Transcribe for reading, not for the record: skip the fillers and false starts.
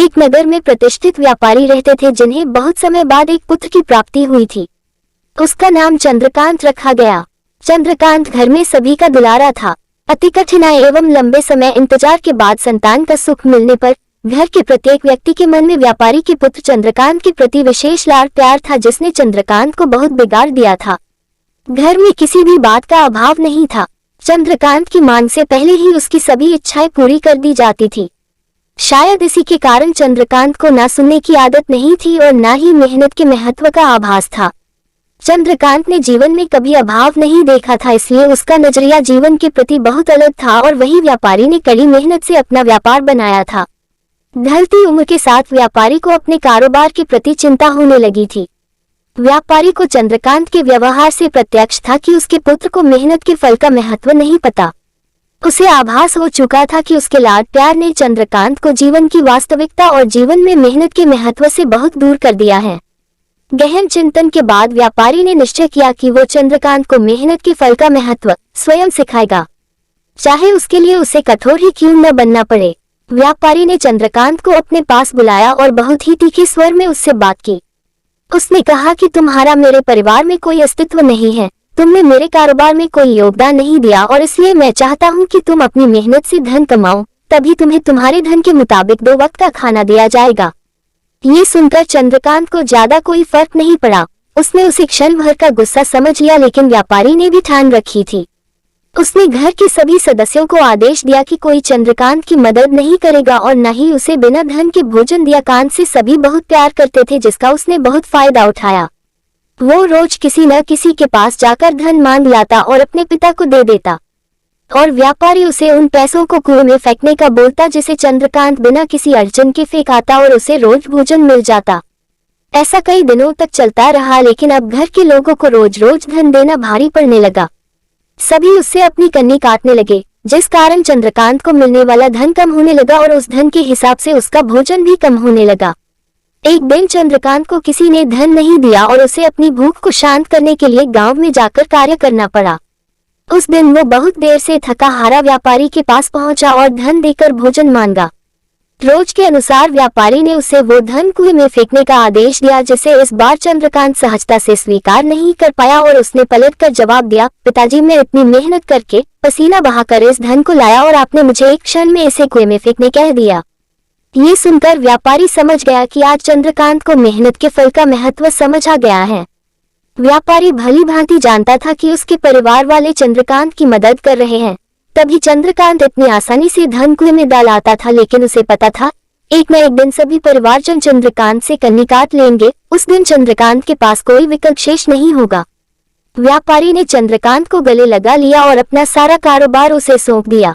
एक नगर में प्रतिष्ठित व्यापारी रहते थे जिन्हें बहुत समय बाद एक पुत्र की प्राप्ति हुई थी। उसका नाम चंद्रकांत रखा गया। चंद्रकांत घर में सभी का दुलारा था। अति कठिनाई एवं लंबे समय इंतजार के बाद संतान का सुख मिलने पर घर के प्रत्येक व्यक्ति के मन में व्यापारी के पुत्र चंद्रकांत के प्रति विशेष लाड प्यार था, जिसने चंद्रकांत को बहुत बिगाड़ दिया था। घर में किसी भी बात का अभाव नहीं था। चंद्रकांत की मांग से पहले ही उसकी सभी इच्छाएं पूरी कर दी जाती थी। शायद इसी के कारण चंद्रकांत को ना सुनने की आदत नहीं थी और ना ही मेहनत के महत्व का आभास था। चंद्रकांत ने जीवन में कभी अभाव नहीं देखा था, इसलिए उसका नजरिया जीवन के प्रति बहुत अलग था और वही व्यापारी ने कड़ी मेहनत से अपना व्यापार बनाया था। ढलती उम्र के साथ व्यापारी को अपने कारोबार के प्रति चिंता होने लगी थी। व्यापारी को चंद्रकांत के व्यवहार से प्रत्यक्ष था कि उसके पुत्र को मेहनत के फल का महत्व नहीं पता। उसे आभास हो चुका था कि उसके लाड प्यार ने चंद्रकांत को जीवन की वास्तविकता और जीवन में मेहनत के महत्व से बहुत दूर कर दिया है। गहन चिंतन के बाद व्यापारी ने निश्चय किया कि वो चंद्रकांत को मेहनत के फल का महत्व स्वयं सिखाएगा, चाहे उसके लिए उसे कठोर ही क्यों न बनना पड़े। व्यापारी ने चंद्रकांत को अपने पास बुलाया और बहुत ही तीखे स्वर में उससे बात की। उसने कहा कि तुम्हारा मेरे परिवार में कोई अस्तित्व नहीं है, तुमने मेरे कारोबार में कोई योगदान नहीं दिया और इसलिए मैं चाहता हूं कि तुम अपनी मेहनत से धन कमाओ, तभी तुम्हें तुम्हारे धन के मुताबिक 2 वक्त का खाना दिया जाएगा। ये सुनकर चंद्रकांत को ज्यादा कोई फर्क नहीं पड़ा। उसने उसे क्षण भर का गुस्सा समझ लिया, लेकिन व्यापारी ने भी ठान रखी थी। उसने घर के सभी सदस्यों को आदेश दिया कि कोई चंद्रकांत की मदद नहीं करेगा और न ही उसे बिना धन के भोजन दिया। कांत से सभी बहुत प्यार करते थे, जिसका उसने बहुत फायदा उठाया। वो रोज किसी न किसी के पास जाकर धन मांग लाता और अपने पिता को दे देता, और व्यापारी उसे उन पैसों को कुएं में फेंकने का बोलता, जिसे चंद्रकांत बिना किसी अड़चन के फेंक आता और उसे रोज भोजन मिल जाता। ऐसा कई दिनों तक चलता रहा, लेकिन अब घर के लोगों को रोज रोज धन देना भारी पड़ने लगा। सभी उससे अपनी कन्नी काटने लगे, जिस कारण चंद्रकांत को मिलने वाला धन कम होने लगा और उस धन के हिसाब से उसका भोजन भी कम होने लगा। एक दिन चंद्रकांत को किसी ने धन नहीं दिया और उसे अपनी भूख को शांत करने के लिए गांव में जाकर कार्य करना पड़ा। उस दिन वो बहुत देर से थका हारा व्यापारी के पास पहुंचा और धन देकर भोजन मांगा। रोज के अनुसार व्यापारी ने उसे वो धन कुएं में फेंकने का आदेश दिया, जिसे इस बार चंद्रकांत सहजता से स्वीकार नहीं कर पाया और उसने पलटकर जवाब दिया, पिताजी, मैं इतनी मेहनत करके पसीना बहाकर इस धन को लाया और आपने मुझे एक क्षण में इसे कुएं में फेंकने कह दिया। ये सुनकर व्यापारी समझ गया कि आज चंद्रकांत को मेहनत के फल का महत्व समझ आ गया है। व्यापारी भली भांति जानता था कि उसके परिवार वाले चंद्रकांत की मदद कर रहे हैं, तभी चंद्रकांत इतनी आसानी से धन कुएं में डाल आता था। लेकिन उसे पता था एक न एक दिन सभी परिवारजन चंद्रकांत से कन्नी काट लेंगे। उस दिन चंद्रकांत के पास कोई विकल्प शेष नहीं होगा। व्यापारी ने चंद्रकांत को गले लगा लिया और अपना सारा कारोबार उसे सौंप दिया।